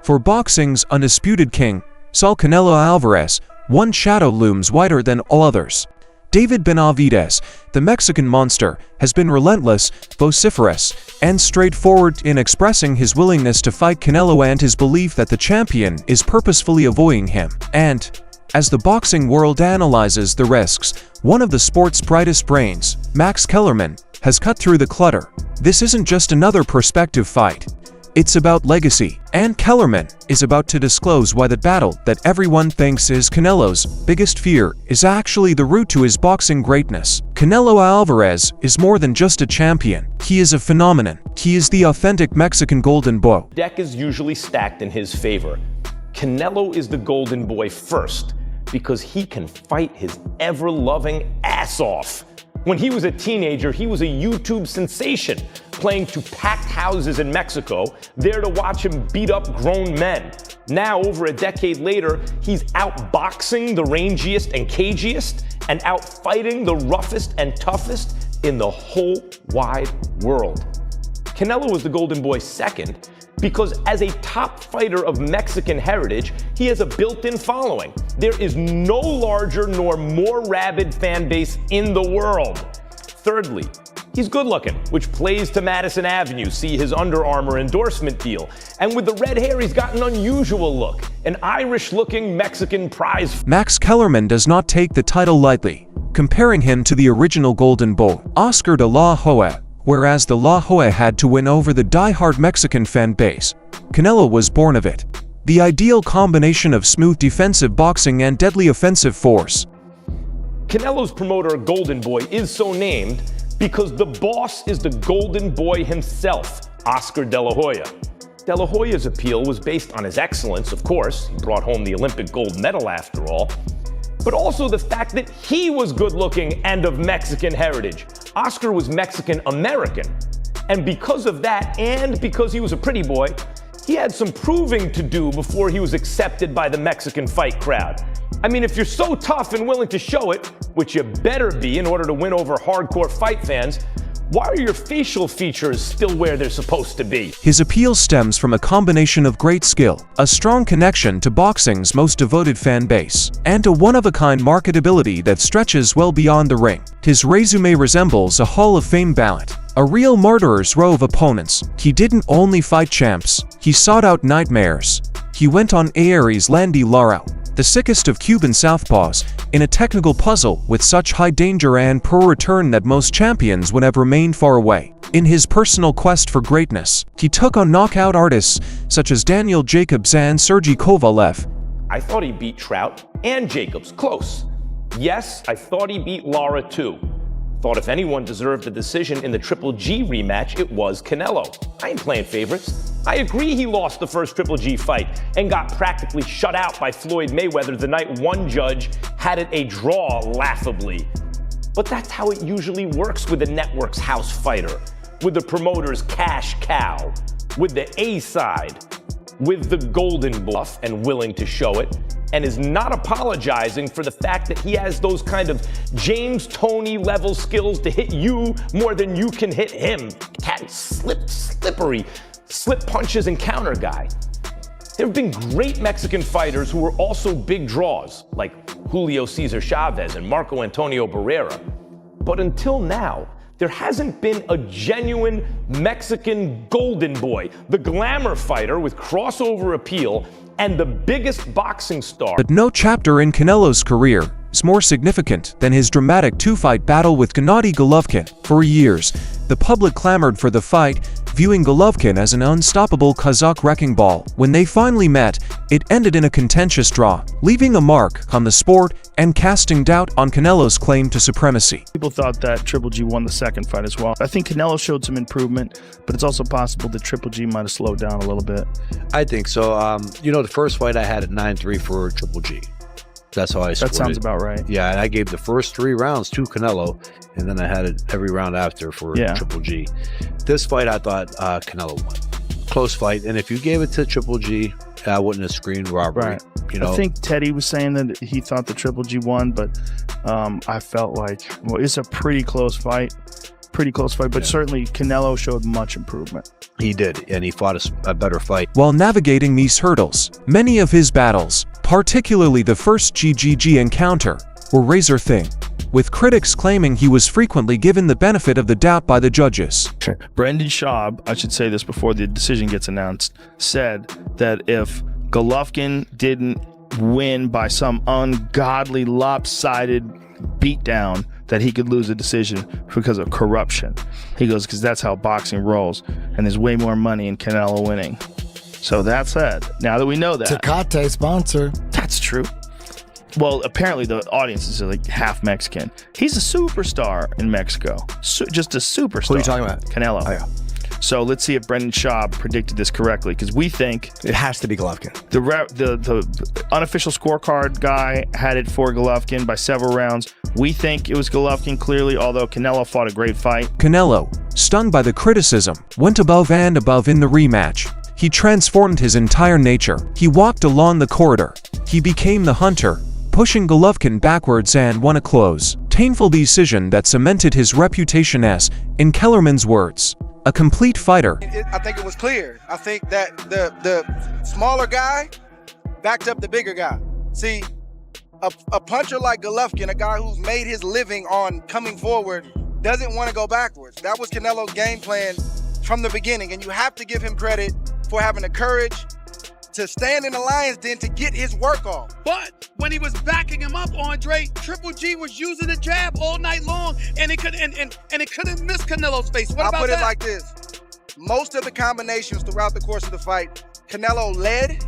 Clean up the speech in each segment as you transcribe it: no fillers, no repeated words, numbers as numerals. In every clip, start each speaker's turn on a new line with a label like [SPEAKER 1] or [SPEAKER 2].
[SPEAKER 1] For boxing's undisputed king, Saul Canelo Alvarez, one shadow looms wider than all others. David Benavidez, the Mexican monster, has been relentless, vociferous, and straightforward in expressing his willingness to fight Canelo and his belief that the champion is purposefully avoiding him. And, as the boxing world analyzes the risks, one of the sport's brightest brains, Max Kellerman, has cut through the clutter. This isn't just another prospective fight. It's about legacy, and Kellerman is about to disclose why the battle that everyone thinks is Canelo's biggest fear is actually the route to his boxing greatness. Canelo Alvarez is more than just a champion. He is a phenomenon. He is the authentic Mexican golden boy.
[SPEAKER 2] Deck is usually stacked in his favor. Canelo is the golden boy first, because he can fight his ever-loving ass off. When he was a teenager, he was a YouTube sensation, playing to packed houses in Mexico, there to watch him beat up grown men. Now, over a decade later, he's outboxing the rangiest and cagiest, and outfighting the roughest and toughest in the whole wide world. Canelo was the golden boy second, because as a top fighter of Mexican heritage, he has a built-in following. There is no larger nor more rabid fan base in the world. Thirdly, he's good-looking, which plays to Madison Avenue, see his Under Armour endorsement deal. And with the red hair, he's got an unusual look, an Irish-looking Mexican prize.
[SPEAKER 1] Max Kellerman does not take the title lightly, comparing him to the original golden boy, Oscar de la Hoya. Whereas the La Hoya had to win over the die-hard Mexican fan base, Canelo was born of it. The ideal combination of smooth defensive boxing and deadly offensive force.
[SPEAKER 2] Canelo's promoter, Golden Boy, is so named because the boss is the Golden Boy himself, Oscar de la Hoya. De la Hoya's appeal was based on his excellence, of course. He brought home the Olympic gold medal after all. But also the fact that he was good-looking and of Mexican heritage. Oscar was Mexican-American. And because of that, and because he was a pretty boy, he had some proving to do before he was accepted by the Mexican fight crowd. I mean, if you're so tough and willing to show it, which you better be in order to win over hardcore fight fans, why are your facial features still where they're supposed to be?
[SPEAKER 1] His appeal stems from a combination of great skill, a strong connection to boxing's most devoted fan base, and a one-of-a-kind marketability that stretches well beyond the ring. His resume resembles a Hall of Fame ballot, a real murderer's row of opponents. He didn't only fight champs, he sought out nightmares. He went on Aries Landy Lara, the sickest of Cuban southpaws, in a technical puzzle with such high danger and poor return that most champions would have remained far away. In his personal quest for greatness, he took on knockout artists such as Daniel Jacobs and Sergey Kovalev.
[SPEAKER 2] I thought he beat Trout and Jacobs close. Yes, I thought he beat Lara too. Thought if anyone deserved a decision in the Triple G rematch, it was Canelo. I ain't playing favorites. I agree he lost the first Triple G fight and got practically shut out by Floyd Mayweather the night one judge had it a draw laughably. But that's how it usually works with the network's house fighter, with the promoter's cash cow, with the A side, with the golden bluff and willing to show it, and is not apologizing for the fact that he has those kind of James Toney level skills to hit you more than you can hit him. Cat slippery, slip punches and counter guy. There have been great Mexican fighters who were also big draws, like Julio Cesar Chavez and Marco Antonio Barrera. But until now, there hasn't been a genuine Mexican golden boy, the glamour fighter with crossover appeal and the biggest boxing star.
[SPEAKER 1] But no chapter in Canelo's career is more significant than his dramatic two-fight battle with Gennady Golovkin. For years, the public clamored for the fight, viewing Golovkin as an unstoppable Kazakh wrecking ball. When they finally met, it ended in a contentious draw, leaving a mark on the sport and casting doubt on Canelo's claim to supremacy.
[SPEAKER 3] People thought that Triple G won the second fight as well. I think Canelo showed some improvement, but it's also possible that Triple G might have slowed down a little bit.
[SPEAKER 4] I think so. You know, the first fight I had at 9-3 for Triple G. That's how I scored.
[SPEAKER 3] That sounds about right.
[SPEAKER 4] Yeah, and I gave the first 3 rounds to Canelo, and then I had it every round after for Triple G. This fight, I thought Canelo won. Close fight, and if you gave it to Triple G, I wouldn't have screamed robbery.
[SPEAKER 3] Right.
[SPEAKER 4] You know?
[SPEAKER 3] I think Teddy was saying that he thought the Triple G won, but I felt like, well, it's a pretty close fight. pretty close fight, but certainly Canelo showed much improvement.
[SPEAKER 4] He did, and he fought a better fight.
[SPEAKER 1] While navigating these hurdles, many of his battles, particularly the first GGG encounter, were razor thin, with critics claiming he was frequently given the benefit of the doubt by the judges.
[SPEAKER 3] Brendan Schaub, I should say this before the decision gets announced, said that if Golovkin didn't win by some ungodly, lopsided beatdown, that he could lose a decision because of corruption. He goes, because that's how boxing rolls, and there's way more money in Canelo winning. So that said, now that we know that.
[SPEAKER 5] Tecate sponsor.
[SPEAKER 3] That's true. Well, apparently the audience is like half Mexican. He's a superstar in Mexico. Just a superstar.
[SPEAKER 5] Who are you talking about?
[SPEAKER 3] Canelo.
[SPEAKER 5] Oh, yeah.
[SPEAKER 3] So let's see if Brendan Schaub predicted this correctly, because we think
[SPEAKER 5] it has to be Golovkin.
[SPEAKER 3] The unofficial scorecard guy had it for Golovkin by several rounds. We think it was Golovkin clearly, although Canelo fought a great fight.
[SPEAKER 1] Canelo, stung by the criticism, went above and above in the rematch. He transformed his entire nature. He walked along the corridor. He became the hunter, pushing Golovkin backwards and won a close, painful decision that cemented his reputation as, in Kellerman's words, a complete fighter.
[SPEAKER 6] I think it was clear. I think that the smaller guy backed up the bigger guy. See, a puncher like Golovkin, a guy who's made his living on coming forward, doesn't want to go backwards. That was Canelo's game plan from the beginning, and you have to give him credit for having the courage to stand in the lion's den to get his work off.
[SPEAKER 7] But when he was backing him up, Andre, Triple G was using the jab all night long, and it couldn't miss Canelo's face. What about that?
[SPEAKER 6] I'll put it like this. Most of the combinations throughout the course of the fight, Canelo led,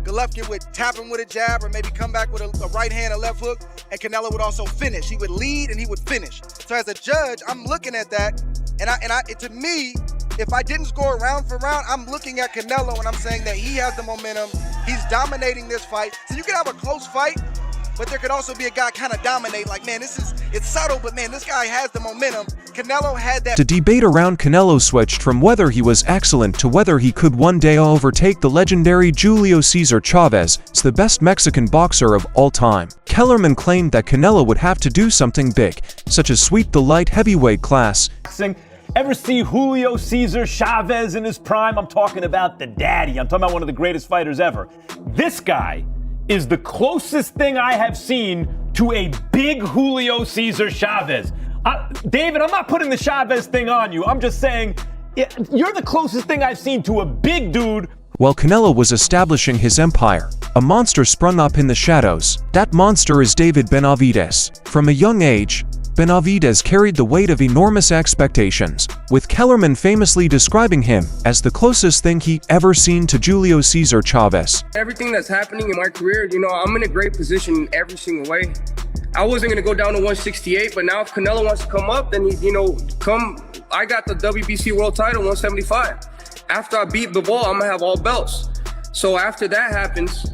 [SPEAKER 6] Golovkin would tap him with a jab or maybe come back with a right hand, a left hook, and Canelo would also finish. He would lead and he would finish. So as a judge, I'm looking at that, and to me, if I didn't score round for round, I'm looking at Canelo and I'm saying that he has the momentum. He's dominating this fight. So you can have a close fight, but there could also be a guy kind of dominate. Like, man, it's subtle, but man, this guy has the momentum. Canelo had that.
[SPEAKER 1] The debate around Canelo switched from whether he was excellent to whether he could one day overtake the legendary Julio Cesar Chavez as the best Mexican boxer of all time. Kellerman claimed that Canelo would have to do something big, such as sweep the light heavyweight class.
[SPEAKER 2] Ever see Julio Cesar Chavez in his prime? I'm talking about the daddy. I'm talking about one of the greatest fighters ever. This guy is the closest thing I have seen to a big Julio Cesar Chavez. David, I'm not putting the Chavez thing on you. I'm just saying, you're the closest thing I've seen to a big dude.
[SPEAKER 1] While Canelo was establishing his empire, a monster sprung up in the shadows. That monster is David Benavidez. From a young age, Benavidez carried the weight of enormous expectations, with Kellerman famously describing him as the closest thing he ever seen to Julio Cesar Chavez.
[SPEAKER 8] Everything that's happening in my career, I'm in a great position in every single way. I wasn't going to go down to 168, but now if Canelo wants to come up, then, I got the WBC world title, 175. After I beat Bivol, I'm going to have all belts. So after that happens,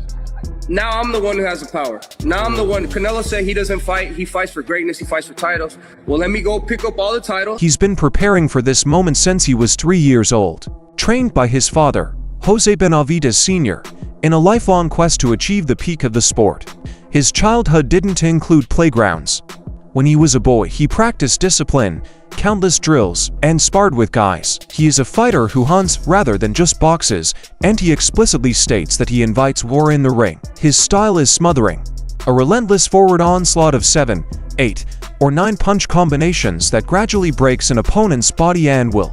[SPEAKER 8] now I'm the one who has the power. Now I'm the one. Canelo said he doesn't fight. He fights for greatness. He fights for titles. Well, let me go pick up all the titles.
[SPEAKER 1] He's been preparing for this moment since he was 3 years old. Trained by his father, Jose Benavidez Sr., in a lifelong quest to achieve the peak of the sport. His childhood didn't include playgrounds. When he was a boy, he practiced discipline, countless drills, and sparred with guys. He is a fighter who hunts rather than just boxes, and he explicitly states that he invites war in the ring. His style is smothering, a relentless forward onslaught of 7, 8, or 9 punch combinations that gradually breaks an opponent's body and will.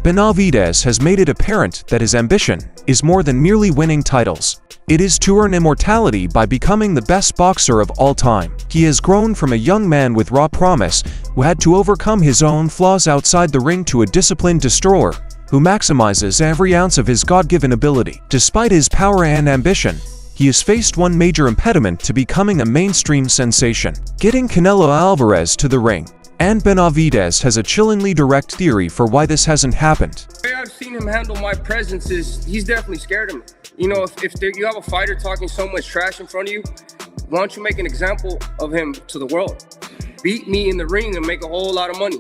[SPEAKER 1] Benavidez has made it apparent that his ambition is more than merely winning titles. It is to earn immortality by becoming the best boxer of all time. He has grown from a young man with raw promise who had to overcome his own flaws outside the ring to a disciplined destroyer who maximizes every ounce of his God-given ability. Despite his power and ambition, he has faced one major impediment to becoming a mainstream sensation: getting Canelo Alvarez to the ring. And Benavidez has a chillingly direct theory for why this hasn't happened.
[SPEAKER 8] The way I've seen him handle my presence is he's definitely scared of me. If you have a fighter talking so much trash in front of you, why don't you make an example of him to the world? Beat me in the ring and make a whole lot of money.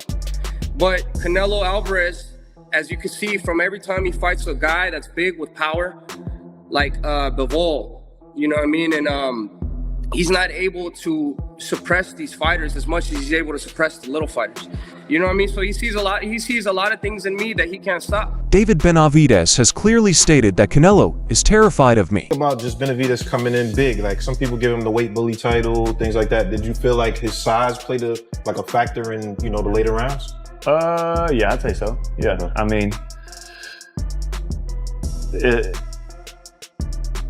[SPEAKER 8] But Canelo Alvarez, as you can see from every time he fights a guy that's big with power, like Bivol, you know what I mean? And he's not able to suppress these fighters as much as he's able to suppress the little fighters. You know what I mean? So he sees a lot of things in me that he can't stop.
[SPEAKER 1] David Benavidez has clearly stated that Canelo is terrified of me.
[SPEAKER 9] About just Benavidez coming in big, like some people give him the weight bully title, things like that. Did you feel like his size played a factor in, you know, the later rounds?
[SPEAKER 10] Yeah, I'd say so. Yeah, I mean,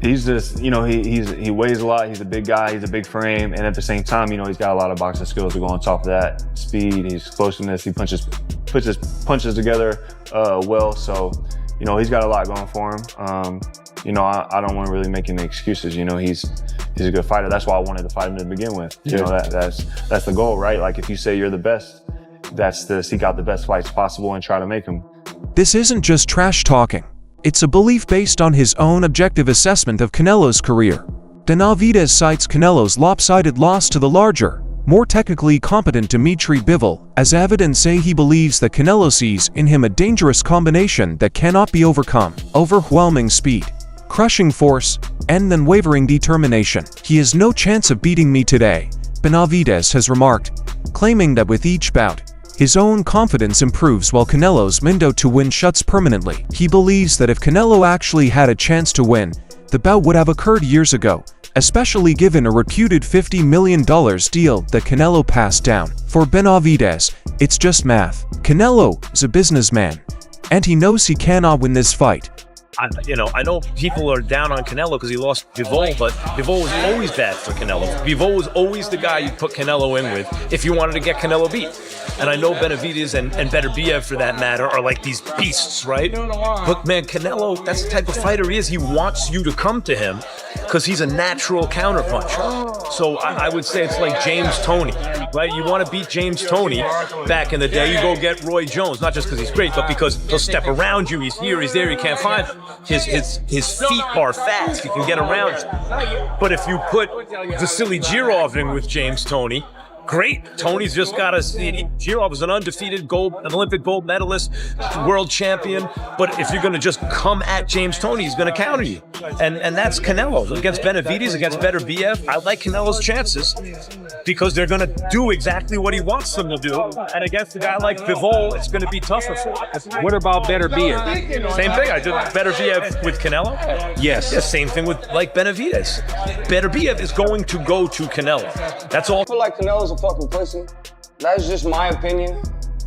[SPEAKER 10] he's just, you know, he weighs a lot. He's a big guy. He's a big frame, and at the same time, you know, he's got a lot of boxing skills to go on top of that. Speed, his explosiveness. He puts his punches together well. So, you know, he's got a lot going for him. You know, I don't want to really make any excuses. You know, he's a good fighter. That's why I wanted to fight him to begin with. You know, that's the goal, right? Like if you say you're the best, that's to seek out the best fights possible and try to make them.
[SPEAKER 1] This isn't just trash talking. It's a belief based on his own objective assessment of Canelo's career. Benavidez cites Canelo's lopsided loss to the larger, more technically competent Dmitry Bivol as evidence, saying he believes that Canelo sees in him a dangerous combination that cannot be overcome: overwhelming speed, crushing force, and unwavering determination. He has no chance of beating me today, Benavidez has remarked, claiming that with each bout, his own confidence improves while Canelo's window to win shuts permanently. He believes that if Canelo actually had a chance to win, the bout would have occurred years ago, especially given a reputed $50 million deal that Canelo passed down. For Benavidez, it's just math. Canelo is a businessman, and he knows he cannot win this fight.
[SPEAKER 2] I know people are down on Canelo because he lost Bivol, but Bivol was always bad for Canelo. Bivol was always the guy you put Canelo in with if you wanted to get Canelo beat. And I know Benavidez and Beterbiev, for that matter, are like these beasts, right? But man, Canelo, that's the type of fighter he is. He wants you to come to him because he's a natural counterpuncher. So I would say it's like James Toney, right? You want to beat James Toney back in the day, you go get Roy Jones, not just because he's great, but because he'll step around you, he's here, he's there, you can't find him. His feet are fast, he can get around you. But if you put Vasily Girov in with James Toney, great. Tony's just got Girov was an undefeated an Olympic gold medalist, world champion. But if you're going to just come at James Toney, he's going to counter you. And that's Canelo. Against Benavidez, against Beterbiev, I like Canelo's chances because they're going to do exactly what he wants them to do. And against a guy like Bivol, it's going to be tougher for him.
[SPEAKER 11] What about Beterbiev?
[SPEAKER 2] Same thing. I did Beterbiev with Canelo.
[SPEAKER 11] Yes.
[SPEAKER 2] Yeah, same thing with Benavidez. Beterbiev is going to go to Canelo. That's all.
[SPEAKER 8] I feel like Canelo's a fucking pussy. That's just my opinion.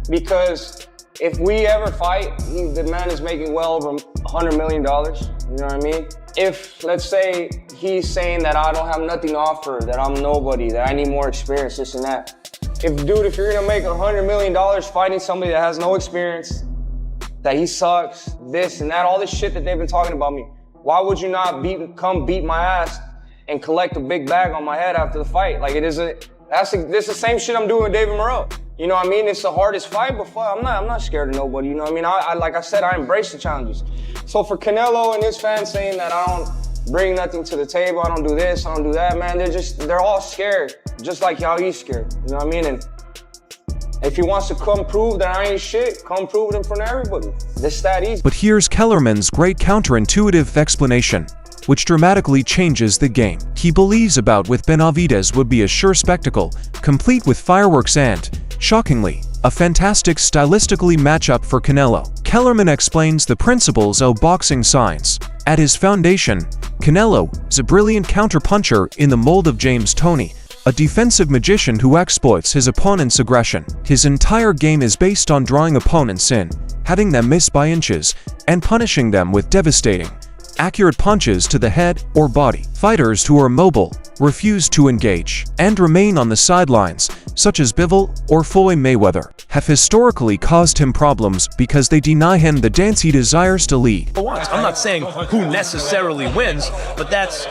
[SPEAKER 8] Because if we ever fight, the man is making well over $100 million. You know what I mean? If, let's say, he's saying that I don't have nothing to offer, that I'm nobody, that I need more experience, this and that. If you're gonna make $100 million fighting somebody that has no experience, that he sucks, this and that, all this shit that they've been talking about me, why would you not come beat my ass and collect a big bag on my head after the fight? Like this is the same shit I'm doing with David Moreau. You know what I mean? It's the hardest fight, but fuck, I'm not scared of nobody. You know what I mean? I like I said, I embrace the challenges. So for Canelo and his fans saying that I don't bring nothing to the table, I don't do this, I don't do that, man, they're all scared, just like how he's scared. You know what I mean? And if he wants to come prove that I ain't shit, come prove it in front of everybody. It's that easy.
[SPEAKER 1] But here's Kellerman's great counterintuitive explanation, which dramatically changes the game. He believes a bout with Benavidez would be a sure spectacle, complete with fireworks and, shockingly, a fantastic stylistically matchup for Canelo. Kellerman explains the principles of boxing science. At his foundation, Canelo is a brilliant counterpuncher in the mold of James Toney, a defensive magician who exploits his opponent's aggression. His entire game is based on drawing opponents in, having them miss by inches, and punishing them with devastating, accurate punches to the head or body. Fighters who are mobile, refuse to engage, and remain on the sidelines, such as Bivol or Floyd Mayweather, have historically caused him problems because they deny him the dance he desires to lead.
[SPEAKER 2] I'm not saying who necessarily wins, but that's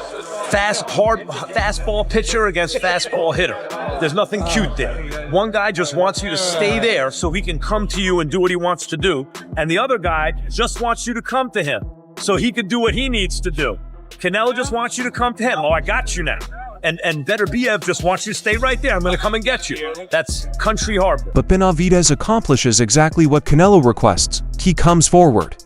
[SPEAKER 2] fastball pitcher against fastball hitter. There's nothing cute there. One guy just wants you to stay there so he can come to you and do what he wants to do, and the other guy just wants you to come to him so he can do what he needs to do. Canelo just wants you to come to him. Oh, I got you now. And Beterbiev just wants you to stay right there. I'm going to come and get you. That's country harbor.
[SPEAKER 1] But Benavidez accomplishes exactly what Canelo requests. He comes forward.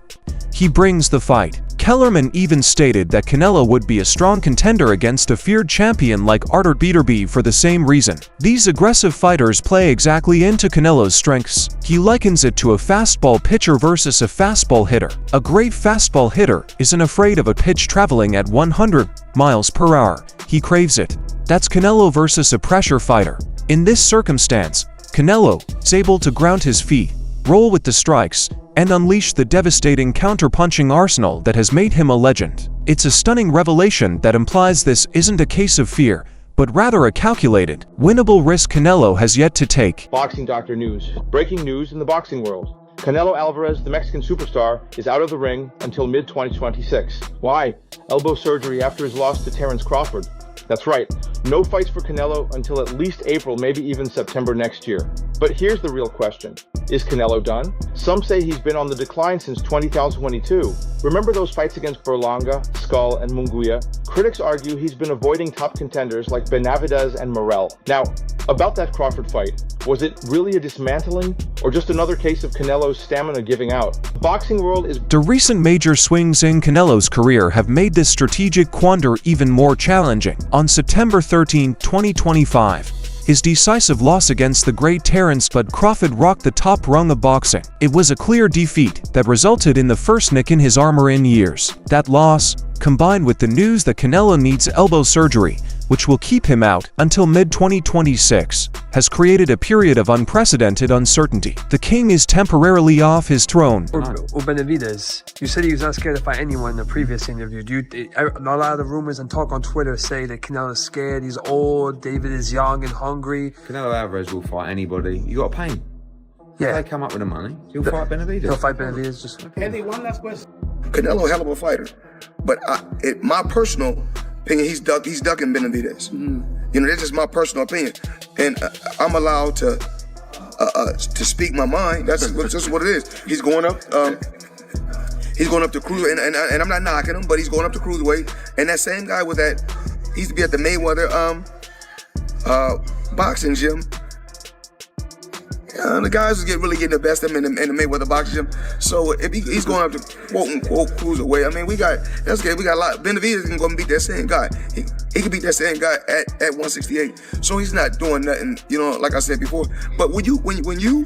[SPEAKER 1] He brings the fight. Kellerman even stated that Canelo would be a strong contender against a feared champion like Artur Beterbiev for the same reason. These aggressive fighters play exactly into Canelo's strengths. He likens it to a fastball pitcher versus a fastball hitter. A great fastball hitter isn't afraid of a pitch traveling at 100 miles per hour. He craves it. That's Canelo versus a pressure fighter. In this circumstance, Canelo is able to ground his feet, roll with the strikes, and unleash the devastating counter-punching arsenal that has made him a legend. It's a stunning revelation that implies this isn't a case of fear, but rather a calculated, winnable risk Canelo has yet to take.
[SPEAKER 12] Boxing Doctor News. Breaking news in the boxing world. Canelo Alvarez, the Mexican superstar, is out of the ring until mid-2026. Why? Elbow surgery after his loss to Terence Crawford. That's right, no fights for Canelo until at least April, maybe even September next year. But here's the real question. Is Canelo done? Some say he's been on the decline since 2022. Remember those fights against Berlanga, Skull, and Munguia? Critics argue he's been avoiding top contenders like Benavidez and Morel. Now, about that Crawford fight, was it really a dismantling or just another case of Canelo's stamina giving out? The boxing world is...
[SPEAKER 1] The recent major swings in Canelo's career have made this strategic quandary even more challenging. On September 13, 2025, his decisive loss against the great Terence Bud Crawford rocked the top rung of boxing. It was a clear defeat that resulted in the first nick in his armor in years. That loss, combined with the news that Canelo needs elbow surgery, which will keep him out until mid-2026, has created a period of unprecedented uncertainty. The king is temporarily off his throne.
[SPEAKER 13] Or Benavidez, you said he was not scared to fight anyone in the previous interview. A lot of the rumors and talk on Twitter say that Canelo is scared, he's old, David is young and hungry.
[SPEAKER 14] Canelo Alvarez will fight anybody. You got to pay him.
[SPEAKER 13] Yeah.
[SPEAKER 14] If they come up with the money, he'll fight Benavidez.
[SPEAKER 13] He'll fight Benavidez. Just
[SPEAKER 7] Andy, one last question.
[SPEAKER 15] Canelo, hell of a fighter, but my personal opinion, he's ducking Benavidez. You know, that's just my personal opinion, and I'm allowed to speak my mind. That's just what it is. He's going up. He's going up to cruiser, and I'm not knocking him, but he's going up to cruiserweight. And that same guy with that, he used to be at the Mayweather boxing gym. The guys really getting the best of him in the Mayweather boxing gym. So if he's going up to quote unquote cruiserweight, I mean that's good. We got a lot. Benavidez can go and beat that same guy. He can beat that same guy at 168. So he's not doing nothing, you know, like I said before. But when you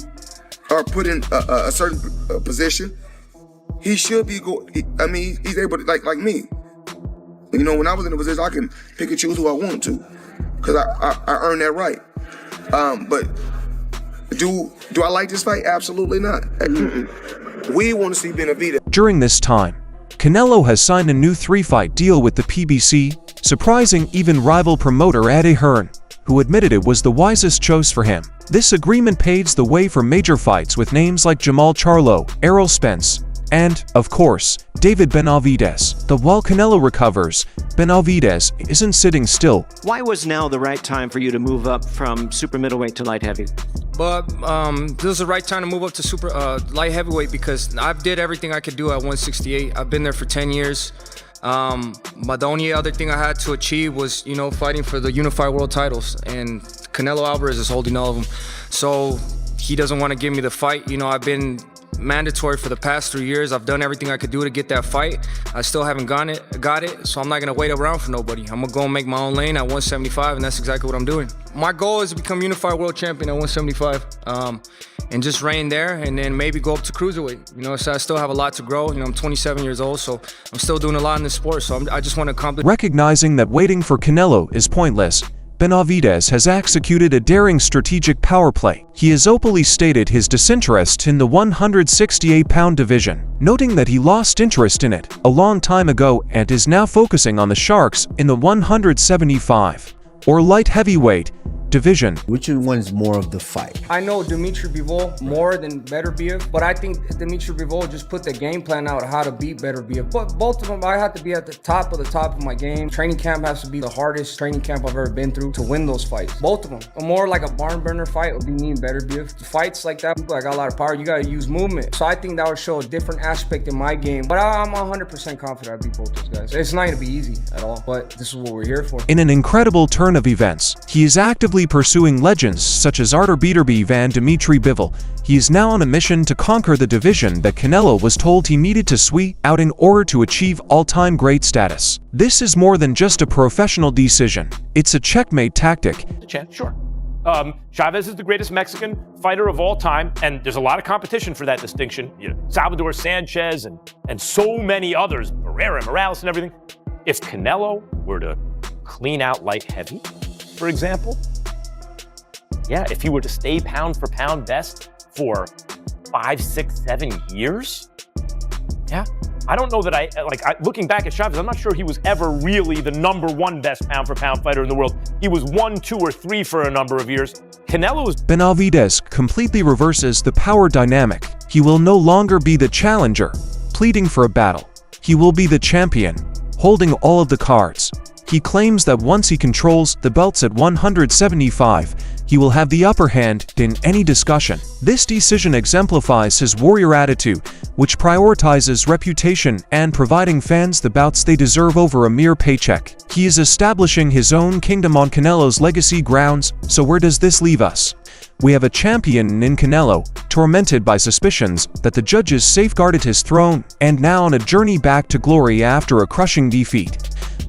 [SPEAKER 15] are put in a certain position, he should be he's able to like me. You know, when I was in a position, I can pick and choose who I want to, because I earned that right. But do I like this fight? Absolutely not. We want to see Benavidez.
[SPEAKER 1] During this time, Canelo has signed a new 3-fight deal with the PBC, surprising even rival promoter Eddie Hearn, who admitted it was the wisest choice for him. This agreement paves the way for major fights with names like Jamal Charlo, Errol Spence, and, of course, David Benavidez. But while Canelo recovers, Benavidez isn't sitting still.
[SPEAKER 11] Why was now the right time for you to move up from super middleweight to light heavy?
[SPEAKER 16] But this is the right time to move up to super light heavyweight, because I've did everything I could do at 168. I've been there for 10 years. But the only other thing I had to achieve was, you know, fighting for the unified world titles, and Canelo Alvarez is holding all of them. So he doesn't want to give me the fight. You know, I've been mandatory for the past 3 years. I've done everything I could do to get that fight. I still haven't got it, so I'm not gonna wait around for nobody. I'm gonna go and make my own lane at 175, and that's exactly what I'm doing. My goal is to become unified world champion at 175, and just reign there, and then maybe go up to cruiserweight. You know, so I still have a lot to grow. You know, I'm 27 years old, so I'm still doing a lot in this sport. So I just want to accomplish.
[SPEAKER 1] Recognizing that waiting for Canelo is pointless, Benavidez has executed a daring strategic power play. He has openly stated his disinterest in the 168-pound division, noting that he lost interest in it a long time ago and is now focusing on the Sharks in the 175, or light heavyweight, division.
[SPEAKER 5] Which one's more of the fight?
[SPEAKER 16] I know Dimitri Bivol more than Beterbiev, but I think Dimitri Bivol just put the game plan out how to beat Beterbiev. But both of them, I have to be at the top of my game. Training camp has to be the hardest training camp I've ever been through to win those fights. Both of them. A more like a barn burner fight would be me and Beterbiev. The fights like that, people, I got a lot of power. You got to use movement. So I think that would show a different aspect in my game. But I'm 100% confident I beat both those guys. It's not going to be easy at all, but this is what we're here for.
[SPEAKER 1] In an incredible turn of events, he is actively aggressively pursuing legends such as Artur Beterbiev and Dimitri Bivol. He is now on a mission to conquer the division that Canelo was told he needed to squeeze out in order to achieve all-time great status. This is more than just a professional decision. It's a checkmate tactic.
[SPEAKER 2] Sure. Chavez is the greatest Mexican fighter of all time, and there's a lot of competition for that distinction. You know, Salvador Sanchez and so many others, Barrera, Morales, and everything. If Canelo were to clean out light heavy, for example, yeah, if he were to stay pound for pound best for 5, 6, 7 years, yeah, I don't know that looking back at Chavez, I'm not sure he was ever really the #1 best pound for pound fighter in the world. He was 1, 2, or 3 for a number of years.
[SPEAKER 1] Benavidez completely reverses the power dynamic. He will no longer be the challenger, pleading for a battle. He will be the champion, holding all of the cards. He claims that once he controls the belts at 175, he will have the upper hand in any discussion. This decision exemplifies his warrior attitude, which prioritizes reputation and providing fans the bouts they deserve over a mere paycheck. He is establishing his own kingdom on Canelo's legacy grounds, so where does this leave us? We have a champion in Canelo, tormented by suspicions that the judges safeguarded his throne, and now on a journey back to glory after a crushing defeat.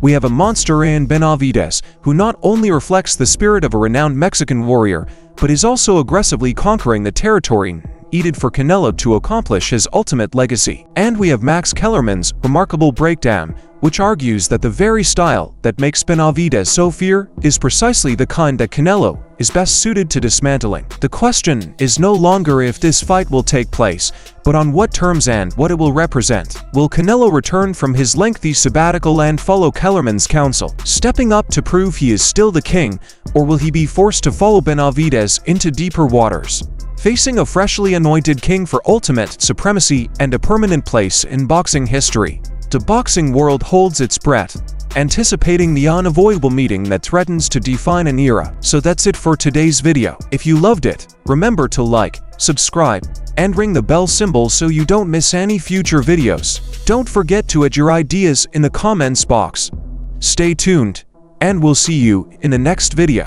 [SPEAKER 1] We have a monster in Benavidez, who not only reflects the spirit of a renowned Mexican warrior, but is also aggressively conquering the territory needed for Canelo to accomplish his ultimate legacy. And we have Max Kellerman's remarkable breakdown, which argues that the very style that makes Benavidez so feared is precisely the kind that Canelo is best suited to dismantling. The question is no longer if this fight will take place, but on what terms and what it will represent. Will Canelo return from his lengthy sabbatical and follow Kellerman's counsel, stepping up to prove he is still the king, or will he be forced to follow Benavidez into deeper waters, facing a freshly anointed king for ultimate supremacy and a permanent place in boxing history? The boxing world holds its breath, anticipating the unavoidable meeting that threatens to define an era. So that's it for today's video. If you loved it, remember to like, subscribe, and ring the bell symbol so you don't miss any future videos. Don't forget to add your ideas in the comments box. Stay tuned, and we'll see you in the next video.